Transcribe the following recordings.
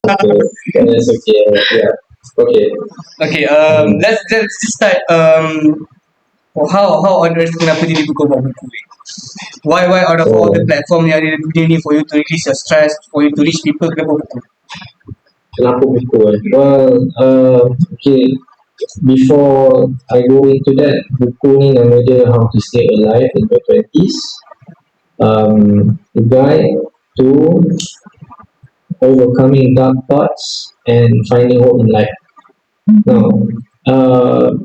Okay, that's okay. Yeah. Okay. Okay, Mm. let's start. How on earth kenapa jadi buku buat buku ni? Why out of all the So, platform yang ada di dunia ni, for you to release your stress, for you to reach people, kenapa buku? kenapa buku eh? Well, okay. Before I go into that, buku ni nama dia How to Stay Alive in Your 20s. Guide to overcoming dark thoughts and finding hope in life. Now,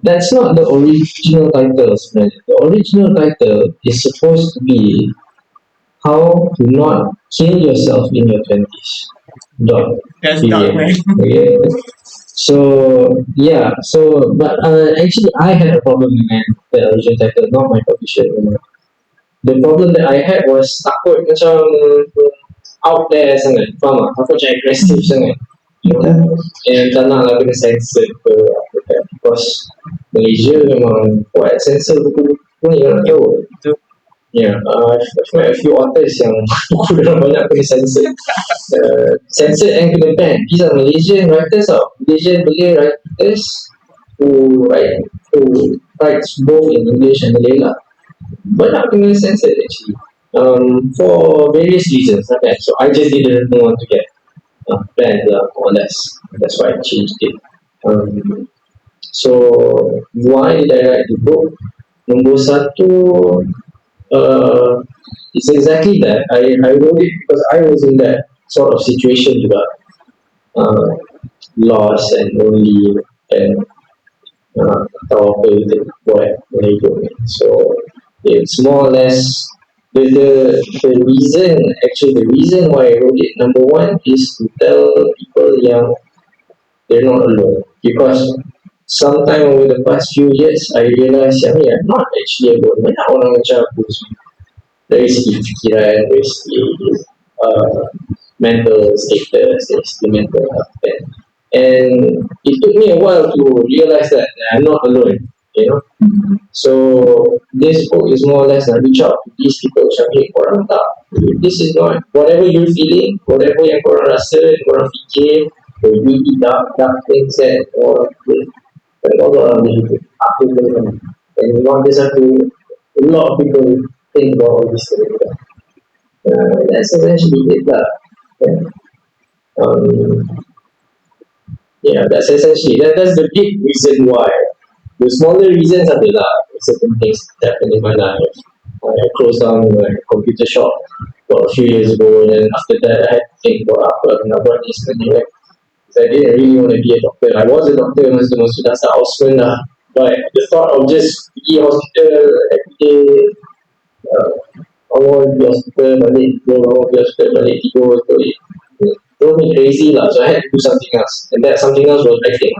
that's not the original title, man. The original title is supposed to be How to Not Kill Yourself in Your 20s. Dot. That's dark, Period. man. Okay. So yeah, but actually I had a problem dengan the original title, not my publisher. The problem that I had was takut macam out there sangat, faham tak? Takut macam aggressive sangat. You know? And tak nak lah kena censor ke apa kan. Because Malaysia memang kuat censor buku-buku ni orang jauh. Yeah, I've met a few authors yang buku dalam banyak kena censor. Censored and kena ban. These are Malaysian writers tau. Malaysian Malay writers who writes both in English and Malay lah. Banyak kena censored actually. For various reasons. Okay, so I just didn't want to get banned lah. That's why I changed it. So why did I write the book? Nombor satu, it's exactly that. I wrote it because I was in that sort of situation juga. Lost and lonely and tahu apa kita buat dalam hidup ni. So it's more or less the reason why I wrote it, number one, is to tell people yang they're not alone. Because sometime over the past few years, I realised yang I'm not actually alone. Banyak orang macam aku dari segi fikiran, dari segi mental status, dari segi mental health. And it took me a while to realise that I'm not alone, you know. So this book is more or less reach out to these people macam, hey, korang tak, this is not, whatever you're feeling, whatever yang korang rasa, korang fikir, really dark things that orang orang hidup aku pun, and not just aku, a lot of people think about all this thing. That's essentially it lah. That's essentially that's the big reason why. The smaller reasons adalah certain things that happen in my life. I closed down my computer shop for a few years ago, and then after that I had to think about apa nak buat ni sebenarnya. I didn't really want to be a doctor. I was a doctor masa dah start houseman lah. But the thought of just pergi hospital every day, bangun pergi hospital balik tidur, bangun pergi hospital balik tidur, it drove me crazy lah. So I had to do something else, and that something else was writing.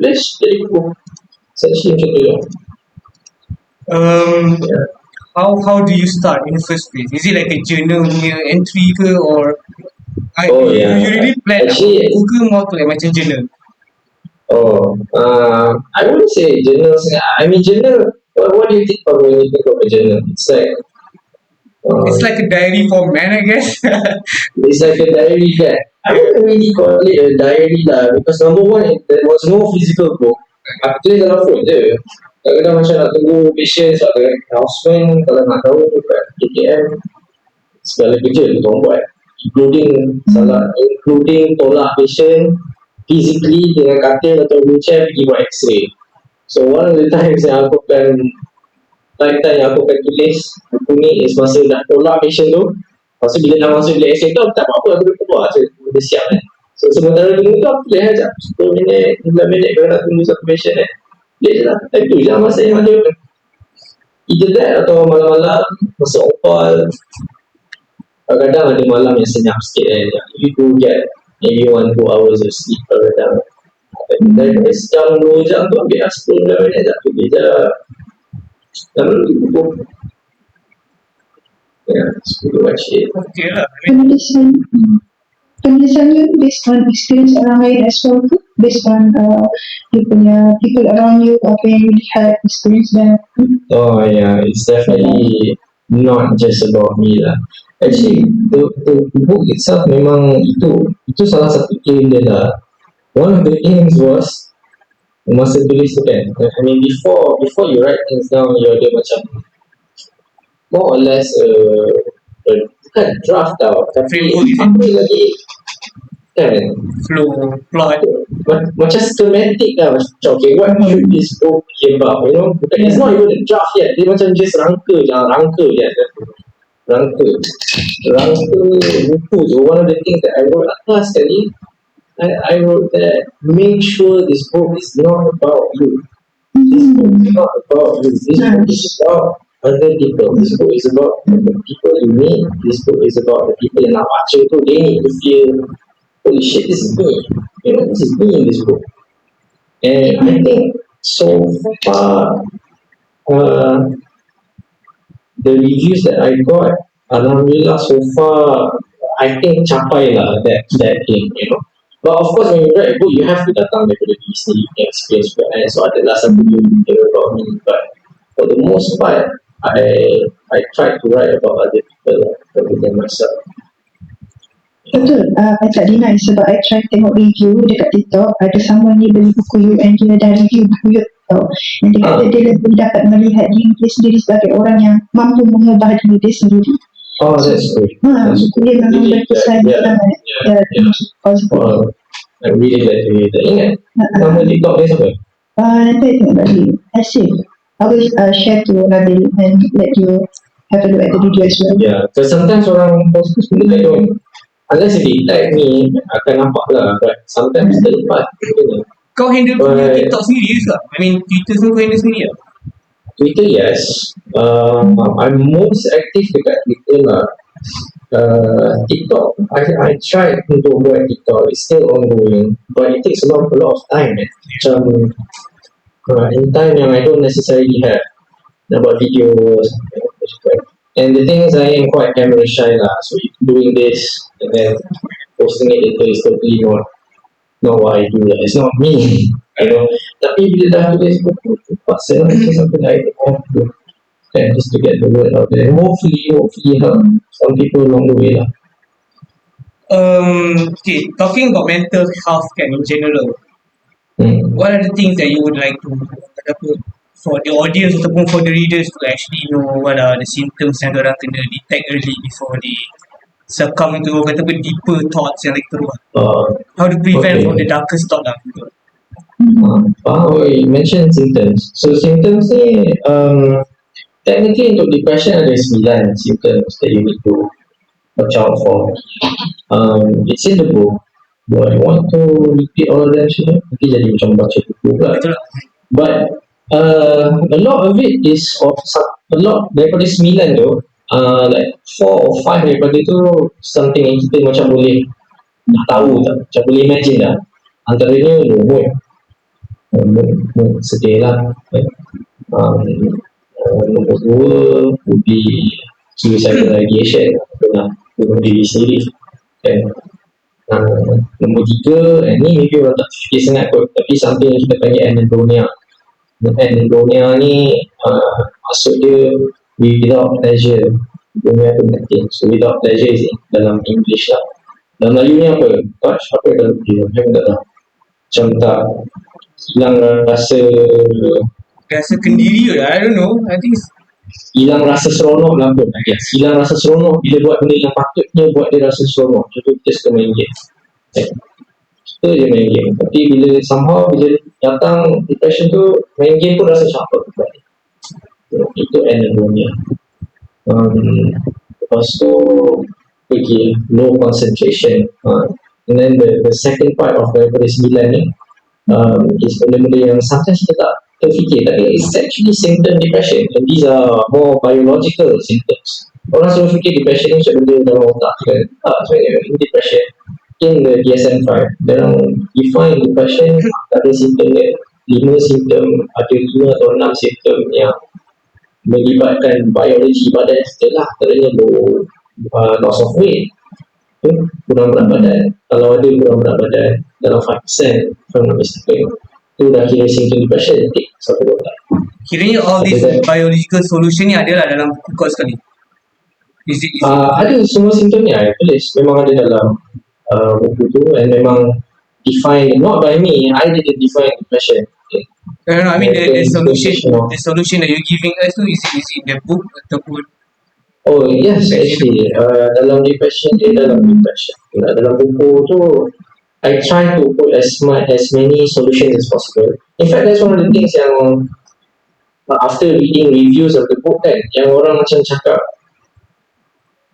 Let's jadi buku. Essentially macam tu je. Yeah. How do you start in the first place? Is it like a journal punya entry ke, or you really plan Actually, buku ke more to like macam journal? I wouldn't say journal. I mean journal. What do you think of when you think of a journal? It's like a diary for man, I guess. It's like a diary kan. I wouldn't really call it a diary lah, because number one, there was no physical book. Aku tulis dalam phone je. Kadang-kadang macam nak tunggu patient, atau houseman, kalau nak tahu kat KKM, segala kerja tu orang buat, including tolak patient physically dengan katil atau wheelchair pergi buat x-ray. So one of the times yang aku akan tulis buku ni is masa dah tolak patient tu. Lepas tu bila dah masuk bilik x-ray tu, aku tak apa-apa, aku dah keluar je, aku dah siap kan. So sementara tunggu tu, aku tulis sekejap 10 minit, 9 minit kalau nak tunggu satu patient kan. Dia je lah, itu je lah masa yang ada. Either that atau malam-malam masa on call. Kadang-kadang ada malam yang senyap sikit kan, you do get maybe 1-2 hours of sleep kadang-kadang. Daripada sejam 2 jam tu ambil 10-15 minit tak tulis je lah. Lalu tu it's pretty much it. Okay lah. Penulisan you based on experience orang lain as well tu, based on people around you, apa yang you had experience dan It's definitely not just about me lah. Actually, the book itself memang itu salah satu aim dia lah. One of the aims was masa tulis tu kan, I mean before you write things down, you ada macam more or less bukan draft tau, tapi Framework, is it? apa lagi kan, Flow, plot. macam schematic lah, macam okay, what should this book be about, you know, bukan, it's not even a draft yet, dia macam just rangka je rangka buku tu. One of the things that I wrote atas sekali, I wrote that make sure this book is not about you. This book is not about you. This book is about other people. This book is about the people you meet. This book is about the people yang nak baca tu. They need to feel, holy shit, this is me. You know, this is me in this book. And I think so far, the reviews that I got, alhamdulillah, so far, I think capai lah that thing, you know. But of course, when you write a book, you have to datang daripada diri sendiri, experience juga, and so adalah satu dia about me. But for the most part, I try to write about other people rather than myself. Betul, I tak deny sebab I try tengok review dekat TikTok, ada someone ni beli buku you and dia dah review buku you tau, and dia kata dia lebih dapat melihat diri dia sendiri sebagai orang yang mampu mengubah diri dia sendiri. Oh, that's good. Buku dia memang berkesan sangat. Oh, I'm really glad to hear that. Ingat, nama TikTok dia siapa? Nanti I tengok balik. Asyik. I will share to Nabil and let you have a look at the video as well. Yeah, because sometimes orang post tu sebenarnya don't, unless if they tag me, akan nampak lah, but sometimes terlepas. Kau handle punya TikTok sendiri ke? I mean, Twitter semua kau handle sendiri ke? Twitter, yes. I'm most active dekat Twitter lah. TikTok, I tried untuk buat TikTok. It's still ongoing, but it takes a lot of time. Macam in time yang I don't necessarily have nak buat videos. And the thing is, I am quite camera shy lah. So doing this and then posting it later is totally not what I do lah. It's not me. I know. Tapi bila dah tulis buku, pasal lah something I have to do. And just to get the word out there. Hopefully help some people along the way lah. Okay, talking about mental health kan in general, what are the things that you would like to for the audience ataupun for the readers to actually know what are the symptoms yang orang kena detect early before they succumb to kata apa deeper thoughts yang lagi teruk. How to prevent from the darkest thought lah. You mentioned symptoms. So symptoms ni technically untuk depression ada 9 symptoms that you need to watch out for. It's in the book. Do I want to repeat all of them? Nanti jadi macam baca buku pula. But a lot of it is a lot daripada 9 tu, like 4 or 5 daripada tu something yang kita macam boleh tahu tak, macam boleh imagine dah. Antaranya mood sedih lah. Nombor 2 would be suicidal ideation, bunuh diri sendiri. Nombor 3, ni maybe orang tak fikir sangat kot, tapi something yang kita panggil anhedonia. Anhedonia ni maksud dia without pleasure. Dunia tu penting. So without pleasure is dalam English lah. Dalam Melayu ni apa? Apa dalam dia? Saya tak tahu. Macam tak hilang rasa kendiri lah, I don't know. I think hilang rasa seronok lah pun. Hilang rasa seronok bila buat benda yang patutnya buat dia rasa seronok. Contoh kita suka main game. Kita je main game. Tapi bila somehow bila datang depression tu, main game pun rasa capek. Itu anhedonia. Lepas tu low concentration. And then the second part of daripada 9 ni is benda-benda yang sometimes kita tak terfikir, tapi it's actually symptom depression, and these are more biological symptoms. Orang selalu fikir depression ni macam benda dalam otak kan. Sebenarnya in depression, in the DSM-5 dalam define depression ada simptom dia 5 simptom, ada 5 atau 6 simptom yang melibatkan biologi badan kita lah. Antaranya loss of weight, kurang berat badan. Kalau ada kurang berat badan dalam 5% from the mistaken, itu dah kira symptom depression. Satu doktor. kiranya all this biological solution ni adalah dalam buku kau sekali. Is it Ada semua simptom ni I tulis, memang ada dalam buku tu, and memang define, not by me, I didn't define depression. Okay. no, I mean the solution, Professional. the solution that you're giving us tu is it in the book ataupun Oh yes, actually, dalam depression, dalam buku tu, I try to put as many solutions as possible. In fact, that's one of the things yang after reading reviews of the book kan, yang orang macam cakap,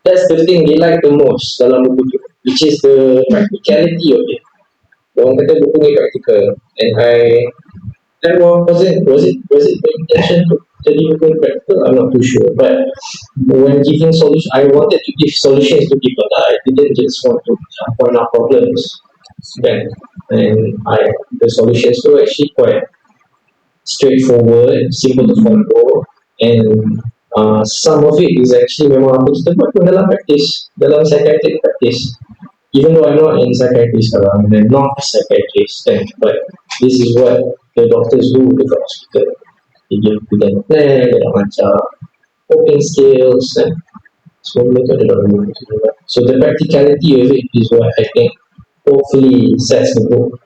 that's the thing they like the most dalam buku tu, which is the practicality of it. Orang kata buku ni practical, and that was it the intention to jadi buku practical? I'm not too sure, but when giving solution, I wanted to give solutions to people. I didn't just want to point out problems, kan? And the solutions were actually quite straightforward, simple to follow, and some of it is actually memang aku kita buat pun dalam practice, dalam psychiatric practice. Even though I'm not in psychiatry sekarang, I'm not a psychiatrist, kan? But this is what the doctors do dekat hospital. They give plan, dia nak macam coping skills, kan? Semua benda tu ada dalam buku tu juga. So the practicality of it is what I think hopefully sets the book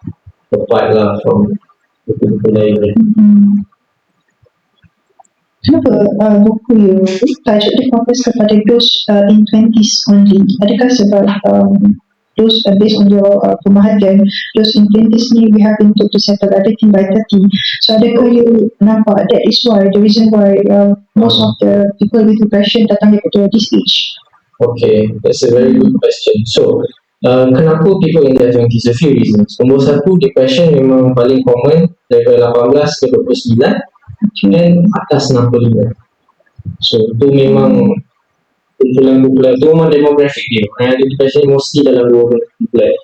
apart lah from buku-buku lain. Kenapa buku you tajuk dia fokus kepada those in 20s only? Adakah sebab those based on your pemerhatian, those in 20s ni we have been told to settle everything by 30. So adakah you nampak that is why, the reason why most of the people with depression datang daripada this age? Okay, that's a very good question. So, kenapa people in their 20s? A few reasons. Nombor satu, depression memang paling common daripada 18 ke 29 dan atas 65. So, tu memang kumpulan-kumpulan tu memang demographic dia. Orang yang ada depression mostly dalam 20 kumpulan.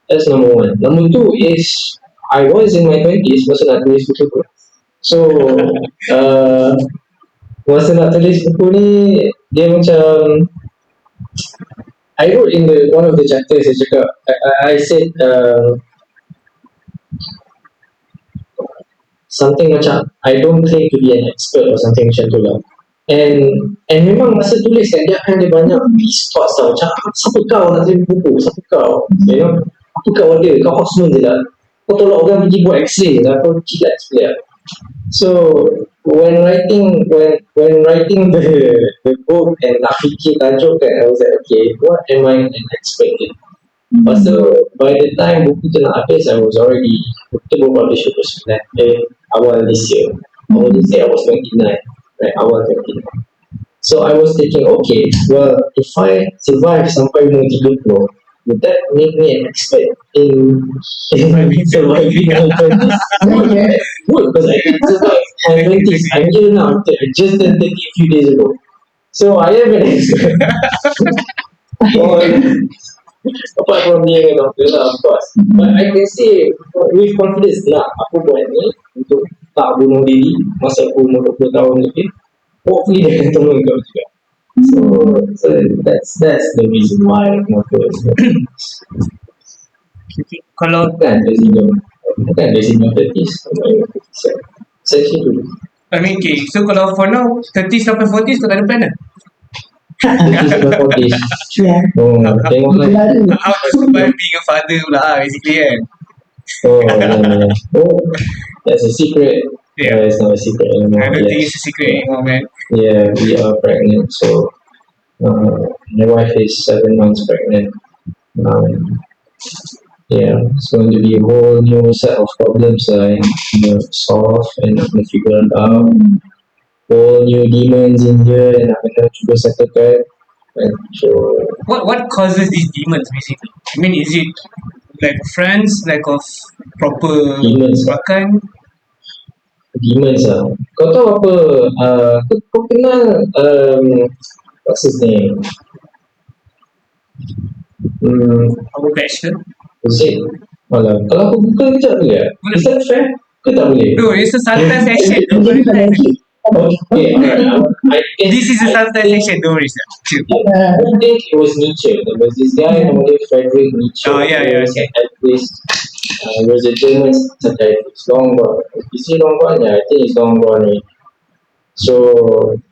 That's number one. Number two is, I was in my 20s masa nak tulis buku tu. So, masa nak tulis buku ni, dia macam, I wrote in one of the chapters, saya cakap, I said something macam, I don't claim to be an expert or something macam tu lah. And memang masa tulis kan, dia akan ada banyak these thoughts tau, macam, siapa kau nak tulis buku, siapa kau, you know, apa kau ada, kau houseman je lah, kau tolak orang pergi buat x-ray lah, kau cilat sekalian. So when writing the book and nak fikir tajuk kan, I was like, okay, what am I expecting? So by the time buku tu nak habis, I was already, buku tu baru publish 29 awal this year. I was 29, right? Awal 29. So I was thinking, okay, well, if I survive sampai umur 30, would that make me an expert in surviving my 20s? Would, because I can survive my 20s. I'm here now, I just turned 30 a few days ago. So I am an expert. Apart from being a doctor lah, of course. But I can say with confidence lah, aku buat ni untuk tak bunuh diri masa aku umur 20 tahun lebih. Hopefully dia akan tolong kau juga. So that's the reason why aku kalau kan resident 30s section tu. I mean, okay, so kalau for now 30 sampai 40 tu tak ada plan lah. 30s sampai 40s. Yeah. Tengok lah. How to survive being a father pula lah, basically kan. Oh, that's a secret. Yeah. It's not a secret anymore. I don't think it's a secret anymore, man. Yeah, we are pregnant. So my wife is 7 months pregnant. Yeah, it's going to be a whole new set of problems and solve and figure it out. Whole new demons in here and I'm gonna cuba settlekan. And so What causes these demons basically? I mean, is it like friends, lack of proper Demons. makan? demons lah. Kau tahu apa? Kau kenal what's his name? Our bachelor? Is it? Alah, kalau aku Google kejap boleh tak? Boleh. Is that fair? Ke tak boleh? No, it's a santai session. Don't worry. Okay, I think This is a santai session. Don't worry, sir. Chill. I think it was Nietzsche. There was this guy named Friedrich Nietzsche. Oh, yeah, yeah, okay. Psychiatrist. He was a German psychiatrist. Long gone. Is he long gone? Yeah, I think he's long gone already. So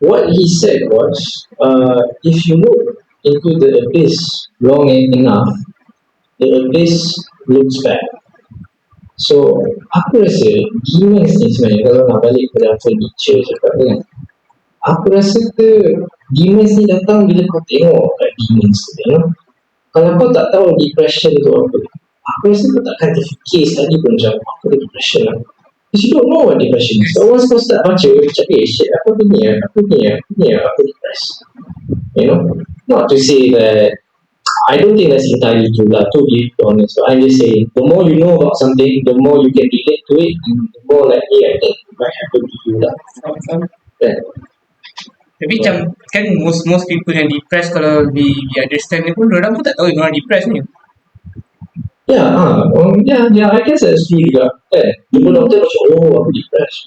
what he said was, if you look into the abyss long enough, the abyss looks back. So aku rasa demons ni sebenarnya, kalau nak balik pada apa Nietzsche cakap kan, aku rasa demons ni datang bila kau tengok kat demons tu, you know? Kalau kau tak tahu depression tu apa, aku rasa kau takkan terfikir sekali pun macam aku ada depression lah. Because you don't know what depression is. So once kau start baca, macam shit, aku ni, aku depressed. You know? Not to say that I don't think that's entirely true lah, to be honest. But I'm just saying, the more you know about something, the more you can relate to it, and the more likely I think it might happen to you lah. Yeah. Tapi macam kan most people yang depressed, kalau we understand ni pun orang pun tak tahu yang orang depressed ni. Yeah, I guess that's true juga. Jumpa doktor macam, aku depressed.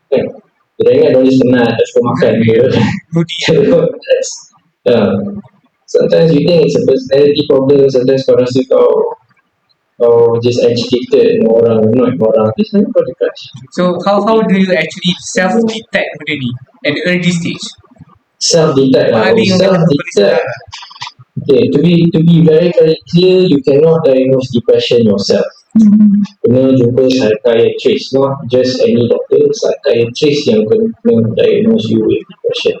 Kan? Kita ingat dia just penat, tak suka makan ke. Yeah. Sometimes you think it's a personality problem, sometimes kau rasa kau just agitated dengan orang, annoyed dengan orang. This is kau depressed. So how do you actually self-detect benda ni at the early stage? Self-detect lah. Okay, to be very very clear, you cannot diagnose depression yourself. Kena jumpa psychiatrist, not just any doctor, psychiatrist yang kena diagnose you with depression.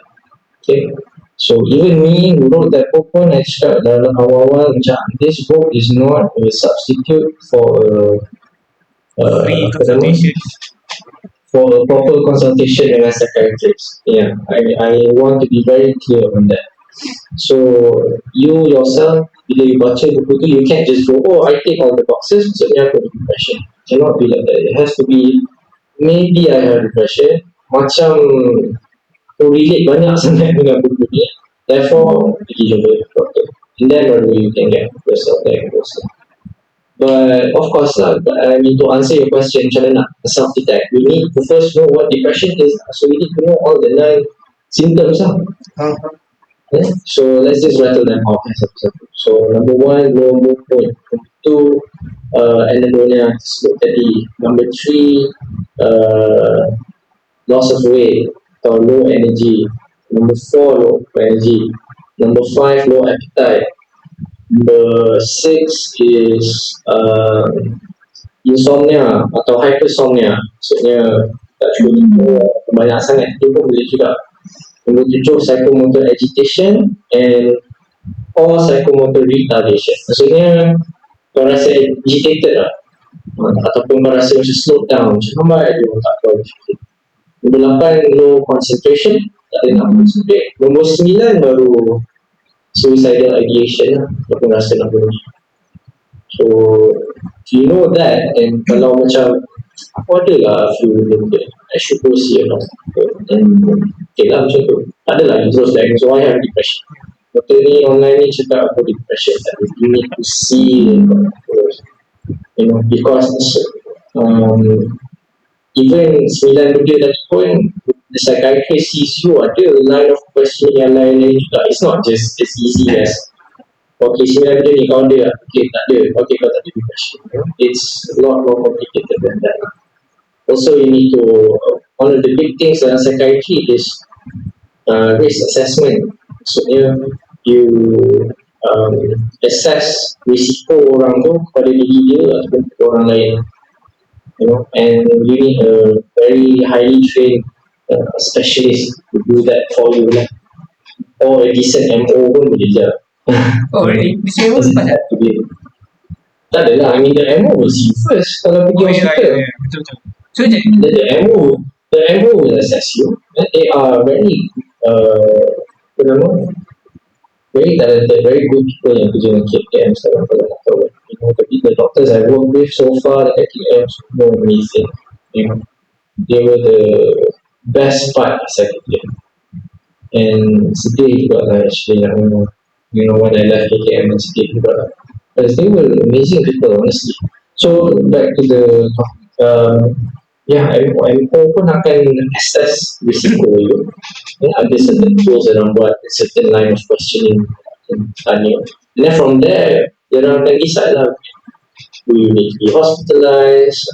Okay, so even me who wrote that book pun, I cakap dalam awal-awal macam, this book is not a substitute for Free consultation. For a proper consultation dengan psychiatrist. Yeah, I want to be very clear on that. So you yourself, bila you baca buku tu, you can't just go, I take all the boxes, maksudnya aku ada depression. Cannot be like that. It has to be, maybe I have depression, macam aku relate banyak sangat dengan buku ni, therefore pergi jumpa doktor, and then baru you can get yourself diagnosed. But of course lah, I mean, to answer your question, macam mana nak self-detect, you need to first know what depression is. So you need to know all the 9 symptoms lah. Okay? So let's just rattle them off. So number 1, low mood. Number 2, anhedonia tadi. Number 3, loss of weight atau low energy. Number 4, low energy. Number 5, low appetite. Number 6 is insomnia atau hypersomnia, maksudnya tak cukup tidur banyak sangat, itu pun boleh juga. Nombor 7, psychomotor agitation and or psychomotor retardation, maksudnya kau rasa agitated lah, ataupun kau rasa macam slow down, macam lambat je, tak tahu. Nombor 8, low concentration, tak boleh nak concentrate. Nombor 9 baru suicidal ideation lah, ataupun rasa nak bunuh. So you know that, and kalau macam aku ada lah few benda, I should go see a doctor, then okay lah macam tu. Tak adalah you terus diagnose, so I have depression. Doktor ni online ni cakap aku depression, tapi you need to see you know, because even 9 benda tadi pun, the psychiatrist sees you ada line of question yang lain-lain juga. It's not just as easy as okay, 9 benda ni kau ada, okay tak ada, okay kau tak ada depression. It's a lot more complicated than that. Also you need to, one of the big things dalam psychiatry is risk assessment. Maksudnya you assess risiko orang tu pada diri dia ataupun pada orang lain, you know, and you need a very highly trained specialist to do that for you lah. Or a decent MO pun boleh je. Oh really? This MO doesn't have to be. Tak adalah, I mean the MO will see first kalau pergi hospital. Betul-betul. So the MO will assess you. They are very very talented, very good people yang kerja dengan KKM sekarang, kalau nak tahu. You know, the doctors I work with so far at KKM are amazing. You know, they were the best part of psychiatry. And sedih juga lah actually, you know, when I left KKM, and sedih juga lah, because they were amazing people, honestly. So back to the MO pun akan assess risiko you. Ada certain tools dalam buat certain line of questioning, tanya, and then from there dia orang akan decide lah, do you need to be hospitalized,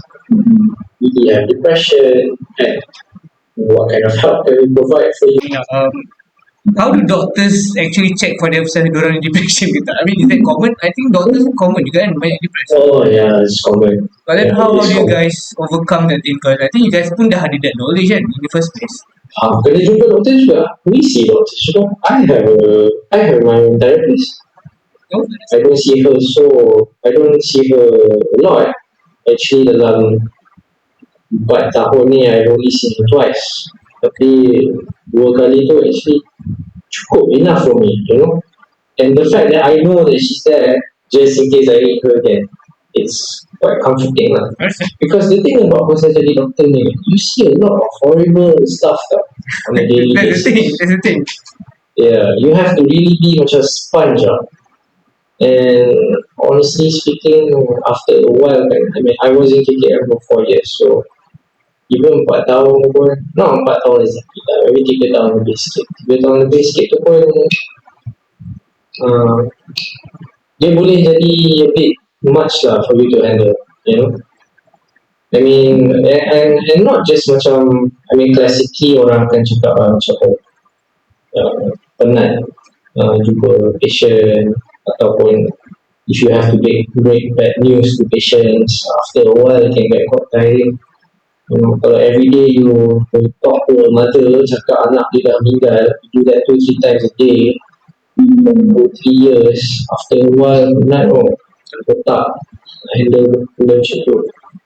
do you have depression, what kind of help can we provide for you? Yeah, how do doctors actually check for themselves during depression ke tak? I mean, is that common? I think doctors common juga kan banyak depression. Oh yeah, it's common. But then Yeah, how it's do you common. guys overcome that thing? Because I think you guys pun dah ada that knowledge kan in the first place. Kena jumpa doktor juga. We see doctor juga. I have my own therapist. Oh, I don't see her a lot. Actually dalam 4 tahun ni I only seen her twice. Tapi 2 kali tu actually cukup enough for me, you know. And the fact that I know that she's there just in case I need her again, it's quite comforting lah. Because the thing about pasal jadi doktor ni, you see a lot of horrible stuff tau on a daily that's the thing. basis. That's the thing. Yeah, you have to really be macam sponge lah. And honestly speaking, after a while kan, I mean, I was in KKM for 4 years, so even 4 tahun pun, not 4 tahun exactly lah, maybe 3 tahun lebih sikit. 3 tahun lebih sikit tu pun, uh, dia boleh jadi a bit much lah for you to handle, you know. I mean, and not just macam, I mean, classically orang akan cakap macam penat jumpa patient, ataupun if you have to break bad news to patients, after a while it can get quite tiring. You know, kalau everyday you talk to a mother, cakap anak dia dah meninggal, you do that 2-3 times a day, for 3 years, after a while, penat tak handle benda macam tu.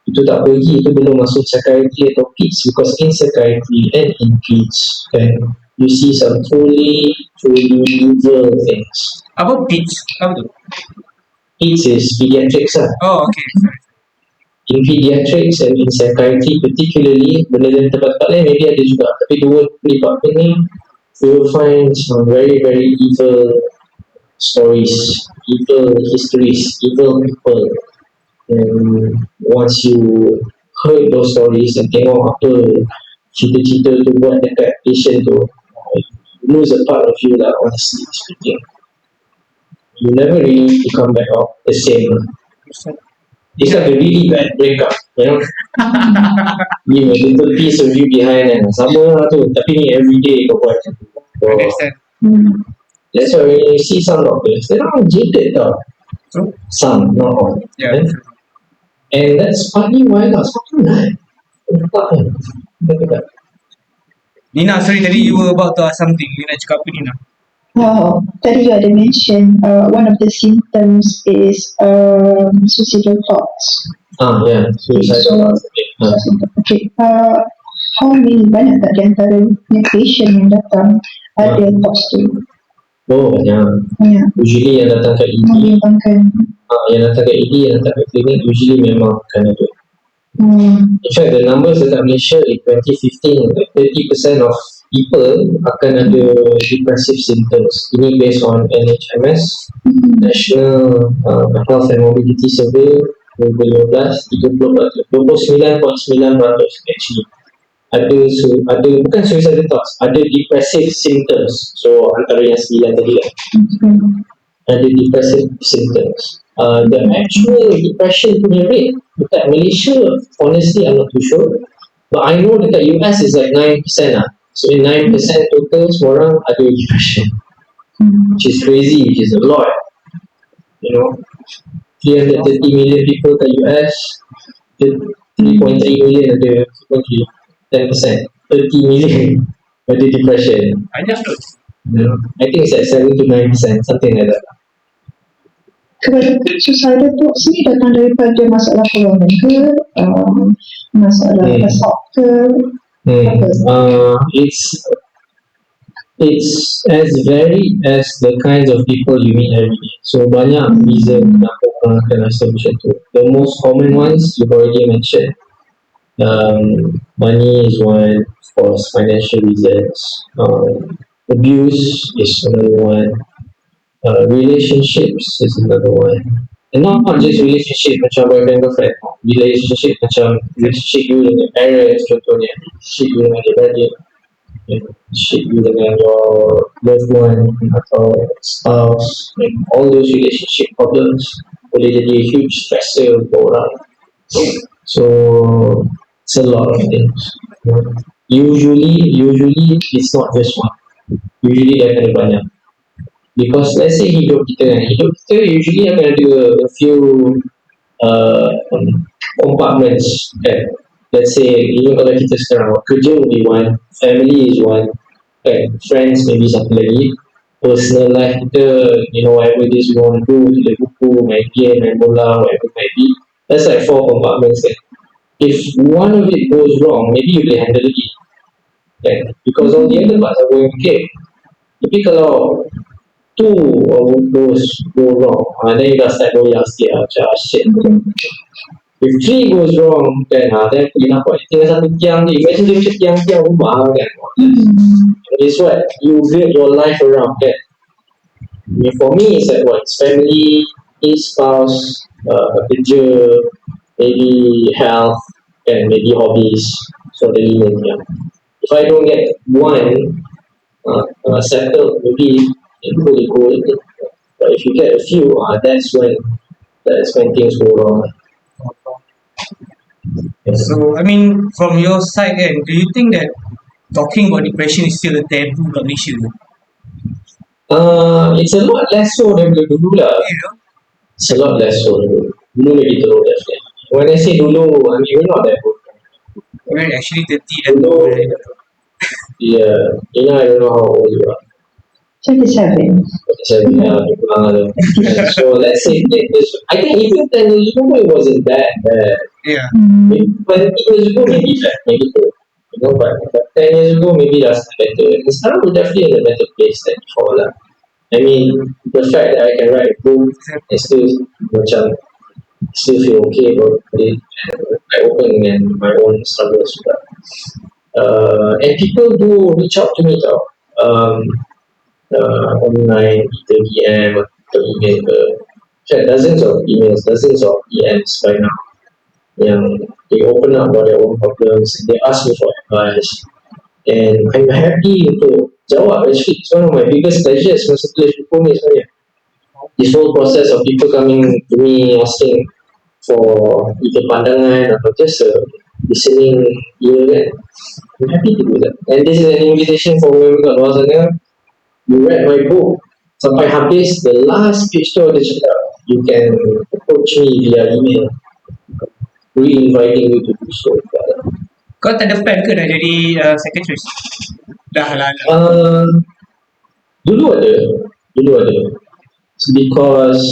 Itu tak pergi, itu belum masuk psychiatry atau PIDS, because in psychiatry and in PIDS, kan, you see some truly evil things. Apa PIDS? Apa tu? PIDS is pediatrics lah. Oh, okay. In pediatrics and in psychiatry particularly, benda yang tempat-tempat lain maybe ada juga, tapi dua department ni you will find some very very evil stories, evil histories, evil people. And once you heard those stories and tengok apa cerita-cerita tu buat dekat patient tu, you lose a part of you lah, honestly speaking. You never really come back out the same. It's like a really bad breakup, you know. Leave a little piece of you behind and sama lah tu, tapi ni everyday kau buat macam tu. So, Understand. that's why when you see some doctors, they're not jaded tau. True. Some, not all. Yeah. Right? And that's partly why lah, sebab penat. Penat kan. Nina, sorry tadi you were about to ask something. You nak cakap apa Nina? Oh, tadi you ada mention one of the symptoms is suicidal thoughts. Yeah, suicidal. Okay, how many banyak tak di antara patient yang datang ada thoughts tu? Oh, banyak. Ya, Usually yang datang kat ED, membimbangkan. yang datang kat ED, yang datang kat klinik, usually memang akan ada. In fact, the numbers dekat Malaysia in 2015, 30% of people akan ada depressive symptoms. Ini based on NHMS, National Health and Mobility Survey 2015, 29.9% actually ada bukan suicidal thoughts, ada depressive symptoms. So antara yang 9 tadi lah, ada depressive symptoms. The actual depression punya rate dekat Malaysia, honestly I'm not too sure, but I know dekat US is like 9% lah. So in 9% total semua orang ada depression, which is crazy, which is a lot, you know. 330 million people kat US, 3.3 million ada 10%, 30 million ada depression. Banyak tu. You know, I think it's like 7 to 9%, something like that. Kebanyakan suicidal thoughts ni datang daripada masalah kewangan ke, masalah asap ke, it's as varied as the kinds of people you meet every day. So banyak reason kenapa orang akan rasa macam tu. The most common ones you've already mentioned. Money is one, of course, financial reasons. Abuse is another one. Relationships is another one. And not just relationship macam boyfriend girlfriend. Relationship macam relationship you dengan parents contohnya, relationship you dengan adik-beradik, relationship you dengan your loved one atau spouse. All those relationship problems boleh jadi a huge stressor untuk orang. So It's a lot of things. Usually it's not just one. Usually dia akan ada banyak. Because let's say hidup kita usually akan ada a few uh, compartments kan. Let's say kalau kita sekarang kerja will be one, family is one, kan, friends maybe satu lagi, personal life kita, whatever it is we want to do, tulis buku, main game, main bola, whatever it might be, that's like 4 compartments kan. If one of it goes wrong, maybe you boleh handle lagi kan, because all the other parts are going okay. Tapi kalau two of those go wrong, then you dah start goyang sikit macam shit. If three goes wrong, then then you nampak tinggal satu tiang ni. Imagine dia macam tiang-tiang rumah kan. It's what you build your life around kan. For me, it's like what? It's family, spouse, kerja, maybe health, and maybe hobbies. So the limit, yeah. If I don't get one settled, maybe it could go with it. But if you get a few, that's when things go wrong. So, I mean, from your side, do you think that talking about depression is still a taboo kat Malaysia? It's a lot less so daripada dulu lah. You know? It's a lot less so dulu. Dulu lagi teruk definitely. When I say dulu, I mean we're not that old. Well, actually 30 dah Dulu, tua. yeah. I don't know how old you are. 27. So let's say I think even 10 years ago it wasn't that bad. Yeah. But 10 years ago maybe bad, maybe good. But 10 years ago maybe that's better. And now we're definitely in a better place than before lah. I mean, the fact that I can write a book and still feel okay about it, I open and my own struggles. And people do reach out to me tau. Online, either DM atau email ke, dozens of emails, dozens of DMs by now, yang they open up about their own problems and they ask me for advice, and I'm happy untuk jawab. Actually, it's one of my biggest pleasures masa tulis buku ni sebenarnya. This whole process of people coming to me asking for either pandangan atau just listening ear kan, I'm happy to do that. And this is an invitation for whoever kat luar sana. You read my book sampai habis, the last page tu ada cakap you can approach me via email, re-inviting you to do so. Kau tak ada plan ke nak jadi psychiatrist? Dah lah. Dulu ada because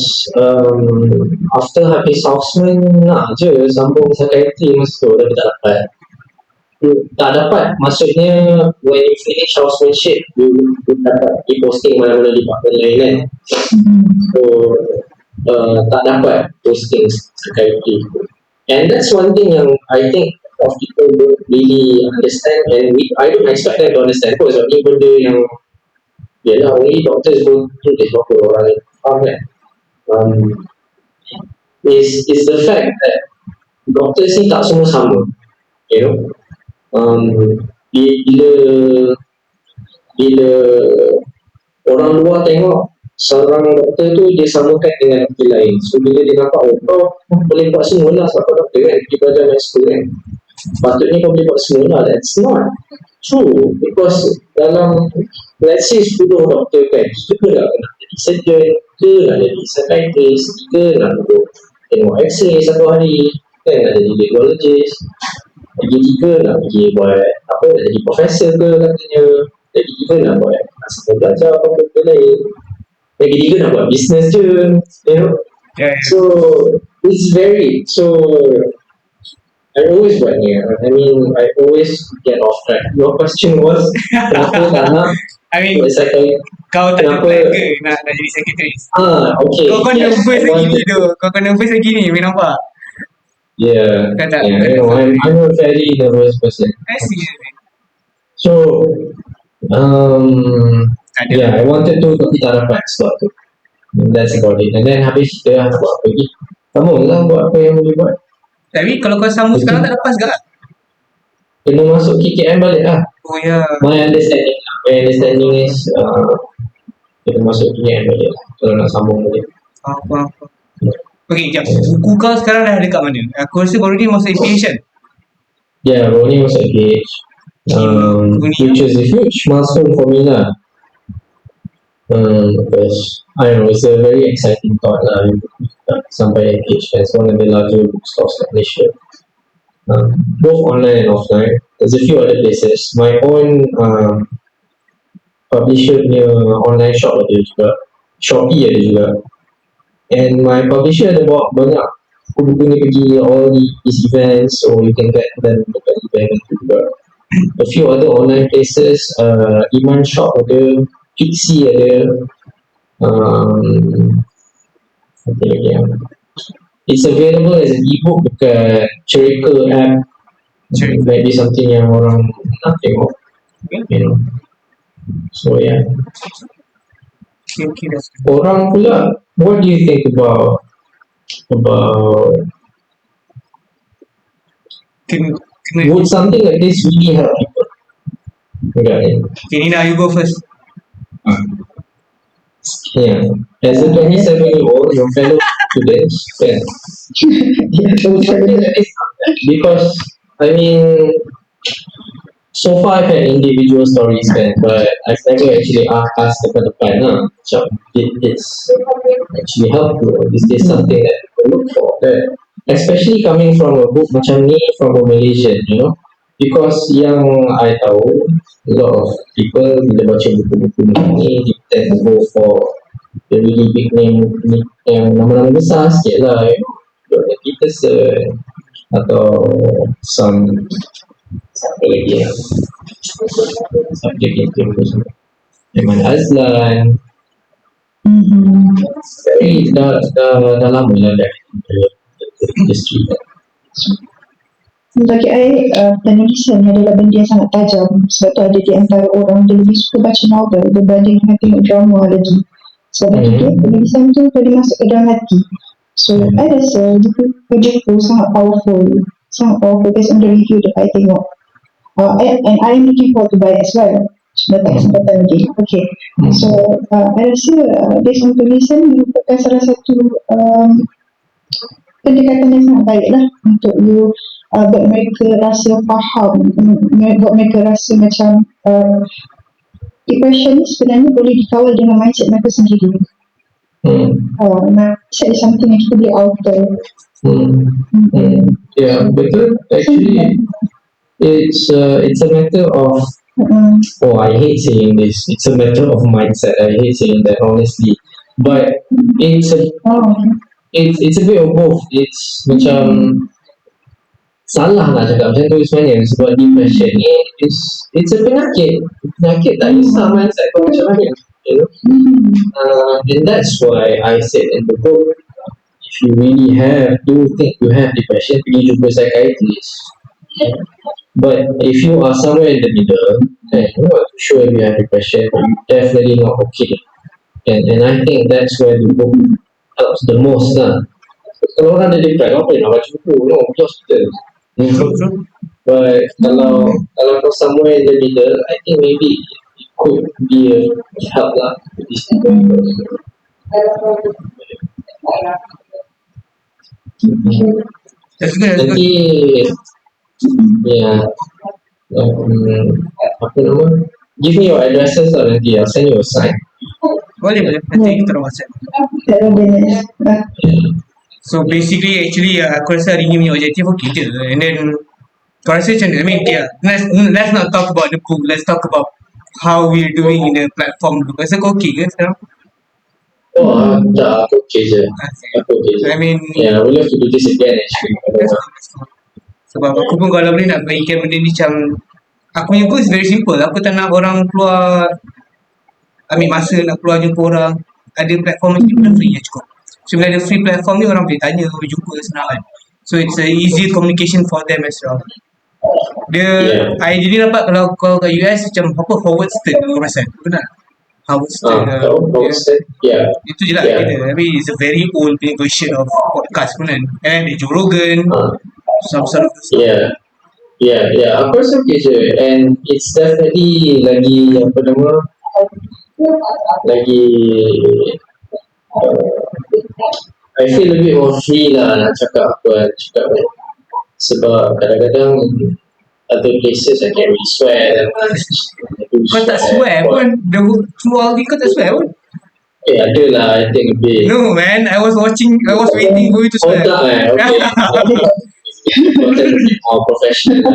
after habis Houseman nak je sambung psychiatry masa tu, tapi tak dapat, maksudnya when you finish housemanship you dapat di posting mana-mana department lain kan. So tak dapat posting psychiatry, and that's one thing yang I think of people don't really understand, and I don't expect them to understand pun, sebab ni benda yang yelah only doctors go through this, berapa orang yang faham kan. Is the fact that doctors ni tak semua sama, you know. Bila orang luar tengok seorang doktor tu, dia samakan dengan doktor lain. So bila dia nampak, kau boleh buat semua lah sebab kau doktor kan, dia belajar med school kan, patutnya kau boleh buat semua lah. That's not true, because dalam let's say 10 doktor kan, kita nak jadi surgeon, ke nak jadi psychiatrist, ke nak duduk tengok x-ray satu hari kan, nak jadi radiologist, lagi 3 nak pergi buat nak jadi profesor ke katanya, lagi 3 nak buat sambil belajar apa-apa lain, lagi 3 nak buat business je, you know. So it's very, so I always buat ni. I mean, I always get off track. Your question was kenapa tak nak kau tak ada plan ke nak jadi psychiatrist? Okay. Kau nervous lagi tu. Kau nervous lagi ni, boleh nampak? Yeah, I know. I'm a very nervous person. I see. So, I wanted to, tapi tak dapat slot tu. That's about it. And then habis kita nak buat apa lagi? Kamu lah buat apa yang boleh buat. Tapi kalau kau sambung sekarang tak lepas ke? Kena masuk KKM balik lah. Oh ya. My understanding is kena masuk KKM balik lah kalau nak sambung balik. Apa? Okay, jap. Buku kau sekarang dah dekat mana? Aku rasa kau already masuk affiliation. Yeah, Ronnie was engaged, which is a huge milestone for me lah. Because I don't know, it's a very exciting thought lah. Sampai engaged as one of the larger bookstores in Malaysia, both online and offline. There's a few other places. My own publisher punya online shop ada juga, Shopee ada juga, and my publisher ada bawa banyak buku ni pergi all these events, so you can get them dekat event itu juga. A few other online places, Iman Shop ada, Pixie ada, apa lagi yang it's available as an ebook dekat Cerita app. Maybe something yang orang nak tengok, you know. So yeah. Okay, that's good. Orang pula, what do you think about would something like this really help people? Okay. Okay, Nina, you go first. Yeah. As a 27-year-old, your fellow students can. Because I mean, so far I've had individual stories kan, but I've never actually asked depan-depan lah. Macam it's actually helpful. Is this something that people look for? That, especially coming from a book macam ni from a Malaysian, you know, because yang I tahu a lot of people bila baca buku-buku ni they tend to go for the really big name, yang nama-nama besar sikit lah, you know, Dr. Peterson atau some apa lagi yang subjek itu Iman Azlan. Very dah lama lah dah industri. Bagi saya, penulisan ni adalah benda yang sangat tajam. Sebab tu ada di antara orang dia lebih suka baca novel berbanding dengan tengok drama lagi. Sebab bagi dia, penulisan tu boleh masuk ke dalam hati. So, I rasa buku sangat powerful based on the review that I tengok. And I am looking forward to buy as well. Sudah tak kesempatan lagi. Okay. So, I rasa based on penulisan merupakan salah satu pendekatan yang sangat baik lah untuk you buat mereka rasa faham, buat mereka rasa macam depression ni sebenarnya boleh dikawal dengan mindset mereka sendiri. Mindset is something yang kita boleh alter. Yeah, betul. Actually, it's a matter of I hate saying this. It's a matter of mindset. I hate saying that honestly, but it's a bit of both. It's macam salah nak cakap macam tu sebenarnya, sebab depression ni it's a penyakit tak kisah mindset kau macam mana, you know. And that's why I said in the book, if you really think you have depression, pergi jumpa psychiatrist. But if you are somewhere in the middle and you're not sure if you have depression, you're definitely not okay. And I think that's where the book helps the most lah. Kalau orang ada depression, apa nak baca buku? No, pergi hospital. But kalau kau somewhere in the middle, I think maybe it could be a help lah to these people. Nanti apa nama, give me your addresses lah nanti, I'll send you a sign. Boleh nanti kita WhatsApp. So basically actually aku rasa hari ni punya objektif okay je. And then kau rasa macam mana? I mean let's not talk about the book, let's talk about how we're doing in the platform dulu. Rasa kau okay ke sekarang? Tak, aku okay je. I mean, yeah, we have to do this again actually. Sebab aku pun kalau boleh nak baikkan benda ni macam, aku punya goal is very simple. Aku tak nak orang keluar ambil masa nak keluar jumpa orang. Ada platform ni benda free je cukup. So bila ada free platform ni, orang boleh tanya, boleh jumpa senang kan. So it's a easy communication for them as well. I jadi dapat kalau kau kat US macam apa, Howard Stern kau perasan? Benar? Howard Stern. Itu je lah kita. Tapi it's a very old version of podcast pun kan. And Joe Rogan, some sort of stuff. Yeah, aku rasa okay je. And it's definitely lagi I feel a bit more free lah nak cakap apa cakap kan. Sebab kadang-kadang other places I can really swear. Kau tak swear pun. Through all ni kau tak swear pun. Ada lah, I think a bit. No man, I was waiting for you to swear. Tak okay. Important to be more professional.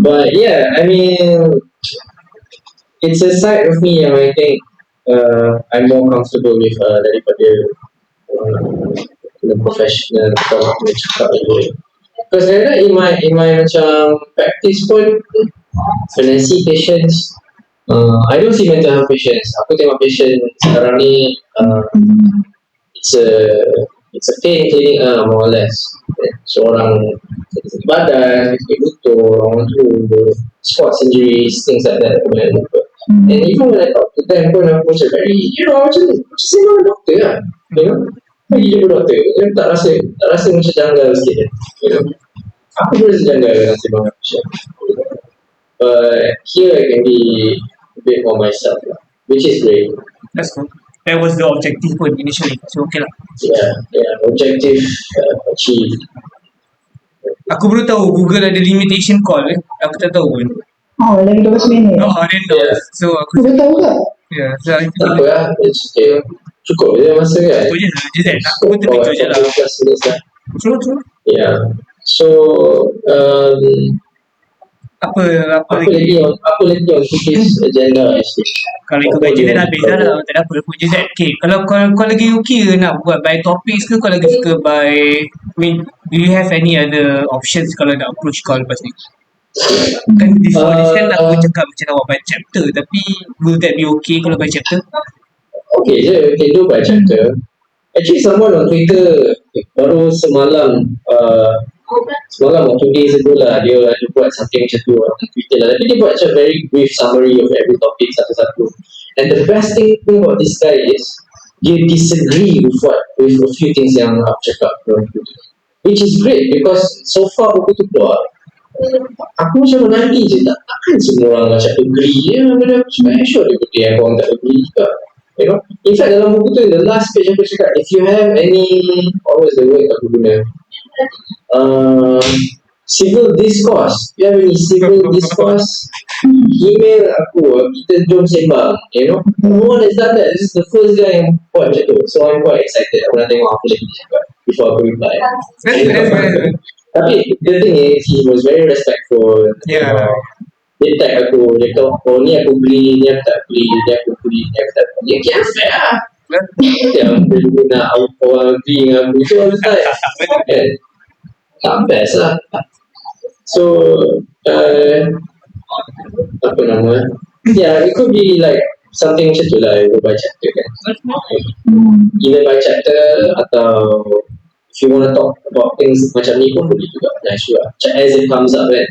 But yeah, I mean, it's a side of me yang I think I'm more comfortable with daripada the professional kalau aku cakap ni. Because in my macam practice pun, when I see patients, I don't see mental health patients. Aku tengok patient sekarang ni, it's a pain clinic more or less. Seorang sakit badan, sakit lutut, orang tu sports injuries, things like that. And even when I talk to them pun aku macam very, macam same doktor lah, pergi jumpa doktor, tak rasa macam janggal sikit, aku pun rasa janggal dengan sembang patient. But here I can be a bit more myself lah, which is great. That's cool. That was the objective pun initially. So okay lah. Yeah, objective achieved. Aku baru tahu Google ada limitation call. Aku tak tahu pun. Lagi 12 minit. Then so aku Kau tahu tak? so I think Tak apa lah, it's okay. Cukup je masa kan. tu je lah. Je that. Aku pun terkejut je lah. True. Yeah. So Apa apa lagi? lagi on today's agenda actually? Kalau ikut gaji dah habis dah lah. Tak ada apa pun je that. Okay. Kalau kau lagi okay ke nak buat by topics ke, kau lagi suka by, do you have any other options kalau nak approach kau lepas ni? Kan before this kan aku cakap macam nak buat by chapter, tapi will that be okay kalau by chapter? Okay je, okay do by chapter. Actually someone on Twitter baru semalam or 2 days ago lah, dia buat something macam tu on Twitter lah, tapi dia buat macam very brief summary of every topic satu-satu. And the best thing about this guy is dia disagree with a few things yang aku cakap, which is great because so far buku tu keluar, aku macam menanti je, takkan semua orang macam agree je. Benda aku sure dia benda yang korang tak agree juga, in fact dalam buku tu, in the last page aku cakap, if you have any, what was the word aku guna, civil discourse, you have any civil discourse, email aku, kita jom sembang, no one has done that. This is the first guy yang buat macam tu, so I'm quite excited. Aku nak tengok apa lagi dia cakap before aku reply. Tapi the thing is, he was very respectful. Dia tag aku, dia kata, ni aku beli, ni aku tak beli, ni aku beli, ni aku tak beli. Dia kira fair lah. Yang boleh nak orang beli dengan aku, tu harus tak best lah. So apa nama, it could be like something macam tu lah, by chapter kan. Either by chapter atau if you want to talk about things macam ni pun boleh juga, nice juga, as it comes up kan.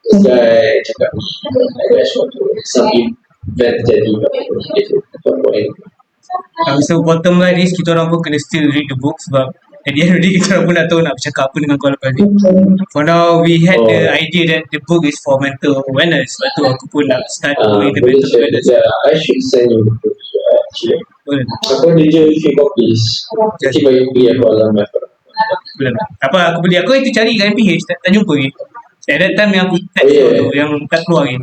This guy cakap ni, I guess some event jadi so bottom line is kita orang pun kena still read the book, sebab at the end of the day kita orang pun nak tahu nak bercakap apa dengan kau lepas ni. For now we had the idea that the book is for mental awareness, sebab tu aku pun nak start doing the mental awareness. I should send you the book actually. Aku ada je few copies, nanti bagi beli aku alamat. Apa aku beli, aku itu cari kat MPH, tak jumpa lagi. At that time yang aku text tu yang tak keluar lagi.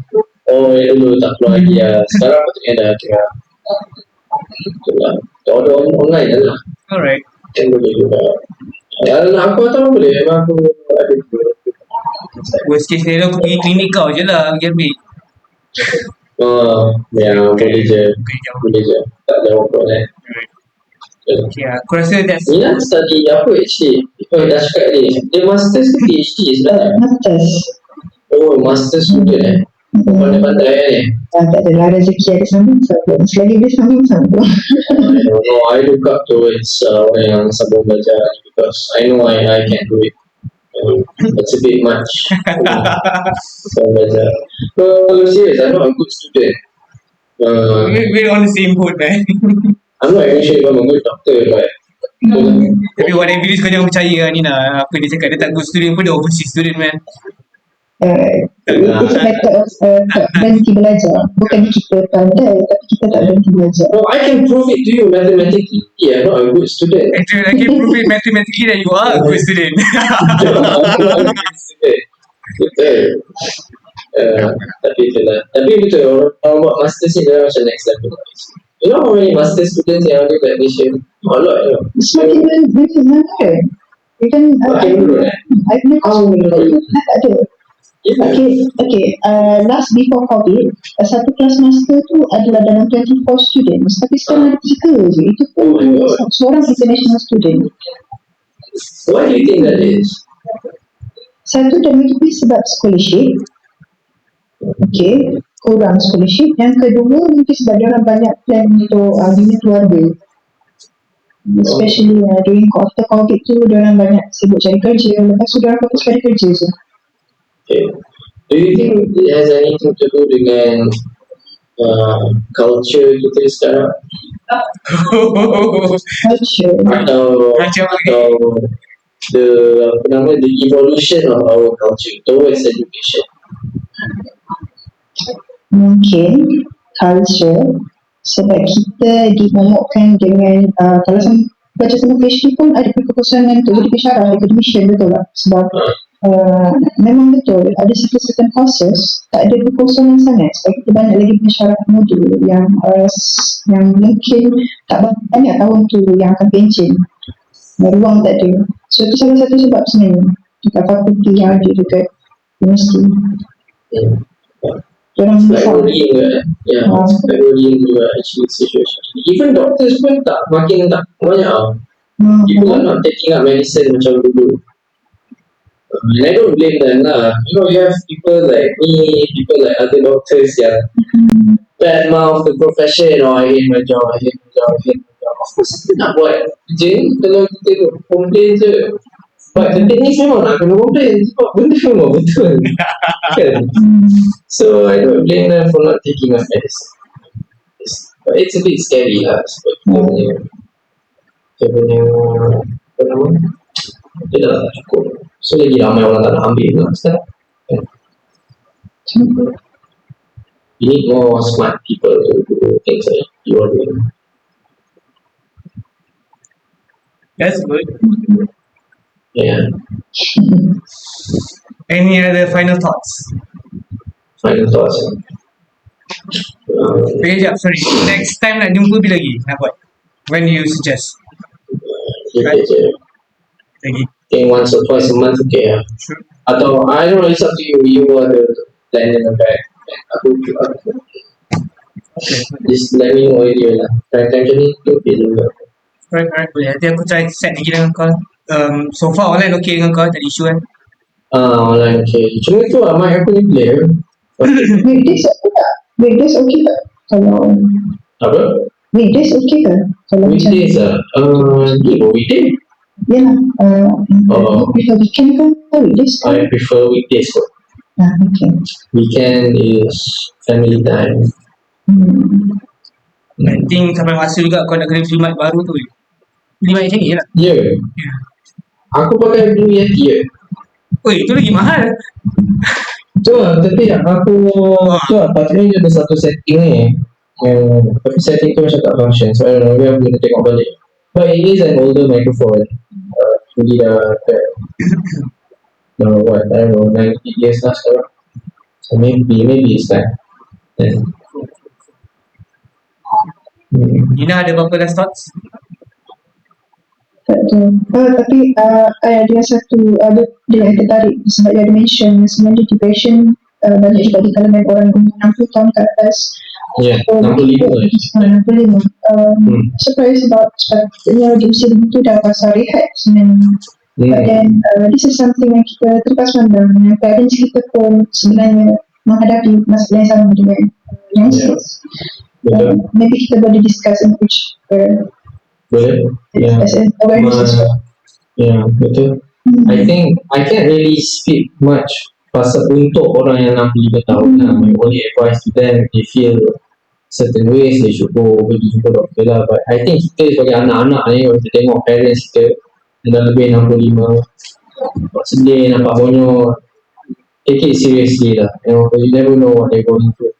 Dulu tak keluar lagi lah. Sekarang patutnya dah kira itulah, order online je lah. Alright. Kan boleh juga. Kalau nak aku atau boleh, memang aku ada worst case scenario aku pergi klinik kau je lah, pergi ambil. Boleh je. Tak jauh pun Okay, aku rasa that's ni nak study apa actually? Dah cakap dia masters ke PhD sebenarnya? Masters. Masters student pandai-pandai ni. Tak ada rezeki ada sambung-sambung. Selagi dia sambung-sambung. I look up towards orang yang sambung belajar because I know I can't do it. It's a bit much. Sambung belajar. Serious, I'm not a good student. we're on the same boat, man. I'm not even sure if I'm a good doctor, but tapi whatever it is, kau jangan percaya lah Nina. Apa dia cakap, dia tak good student pun, dia overseas student, man. It's a matter of tak berhenti belajar. Bukan kita pandai, tapi kita tak berhenti belajar. No, I can prove it to you mathematically. I'm not a good student. Actually, I can prove it mathematically that you are a good student. I'm not a good student. Betul. Tapi itulah. Tapi betul, orang buat masters ni dia macam next level. You know how many master students yang ada kat Malaysia? A lot, you know. Semakin banyak kan? Even Makin menurut I've never tak ada. Okay. Last before COVID, satu kelas master tu adalah dalam 24 students. Tapi sekarang ada 3 je. Itu pun seorang international student. Why do you think that is? Satu dan mungkin sebab scholarship. Okay, kurang scholarship. Yang kedua mungkin sebab dia orang banyak plan untuk bina keluarga. Especially during after COVID tu, dia orang banyak sibuk cari kerja. Lepas tu dia orang fokus cari kerja je. Okay. Do you think it has anything to do dengan culture kita sekarang? Culture. Atau the evolution of our culture towards education? Mungkin culture sebab kita dimomokkan dengan kalau baca sama PhD pun ada perkongsian untuk jadi pensyarah academician, betul tak? Sebab memang betul ada certain courses tak ada perkongsian sangat sebab kita banyak lagi pensyarah muda yang mungkin tak banyak tahun tu yang akan pencen, ruang tak ada. So itu salah satu sebab sebenarnya dekat fakulti yang ada dekat universiti. Orang worrying juga. Worrying juga actually situation. Even doctors pun makin tak banyak. People are not taking up medicine macam dulu. And I don't blame them lah. You know, you have people like me, people like other doctors yang bad mouth the profession. I hate my job. Of course kita nak buat kerja ni kalau kita complain je. But the thing is memang nak kena complain sebab benda memang betul. Kan? So I don't blame them for not taking up medicine. But it's a bit scary lah sebab dia punya apa nama, dia dah tak cukup. So lagi ramai orang tak nak ambil lah sekarang. You need more smart people to do things like you are doing. That's good. Yeah. Any other final thoughts? Final thoughts. Okay, sekejap, sorry. Next time nak jumpa bila lagi? Nak buat? When do you suggest? Lagi? I think once or twice a month, okay. Sure. Atau I don't know, it's up to you. You are the planner of that. Okay. Just let me know idea lah. Time-time macam ni tu okay juga. Alright, boleh. Nanti aku try set lagi dengan kau. So far online okay dengan kau, tak ada isu kan? Online okay. Cuma tu lah, mic aku ni clear. Weekdays okay tak? Weekdays okay tak? Kalau Apa? weekdays okay tak? Kalau Weekdays lah. Weekday? Yalah. Prefer weekend ke? Weekdays ke? I prefer weekdays kot. Okay. Weekend is family time. I think sampai masa juga kau nak kena beli mic baru tu. Beli mic macam ni lah. Ya. Aku pakai Blue Yeti je. Oi, itu lagi mahal. Tu lah, tapi aku tu lah, patutnya dia ada satu setting ni tapi setting tu macam tak function. So I don't know, maybe aku kena tengok balik. But it is an older microphone. Jadi dah what, I don't know, 90 years lah sekarang. So maybe it's time. Nina ada berapa last thoughts? Tak tahu. Tapi ada satu dia yang tertarik sebab dia ada mention sebenarnya depression banyak juga di kalangan orang umur 60 tahun ke atas. Ya, 65. 65. Surprise sebab sepatutnya di usia begitu dah pasal rehat sebenarnya. But then this is something yang kita terlepas pandang, yang parents kita pun sebenarnya menghadapi masalah yang sama dengan youngsters. Maybe kita boleh discuss in which boleh. as an awareness as well. Yeah, betul. I think I can't really speak much pasal untuk orang yang 65 tahun lah. My only advice to them, they feel certain ways, they should go pergi jumpa doktor lah. But I think kita sebagai anak-anak ni, kalau kita tengok parents kita dah lebih 65, sedih, nampak bonyok, take it seriously lah. You never know what they're going through.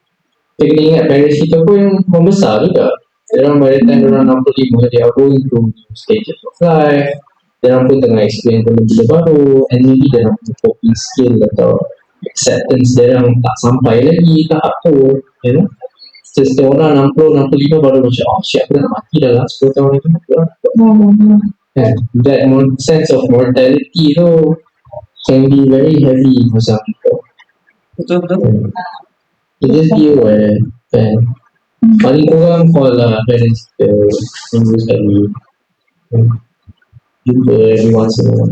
Kita kena ingat parents kita pun membesar juga. Diorang by the time diorang 65, they are going through new stages of life. Diorang pun tengah experience benda-benda baru, and maybe diorang punya coping skill atau acceptance diorang tak sampai lagi tahap tu, you know. Setiap orang 60, 65 baru macam, oh shit, aku dah nak mati dah lah 10 tahun lagi. That sense of mortality tu can be very heavy for some people. Betul. You just be aware, kan. Paling kurang call lah parents kita minggu sekali, jumpa every once in a while.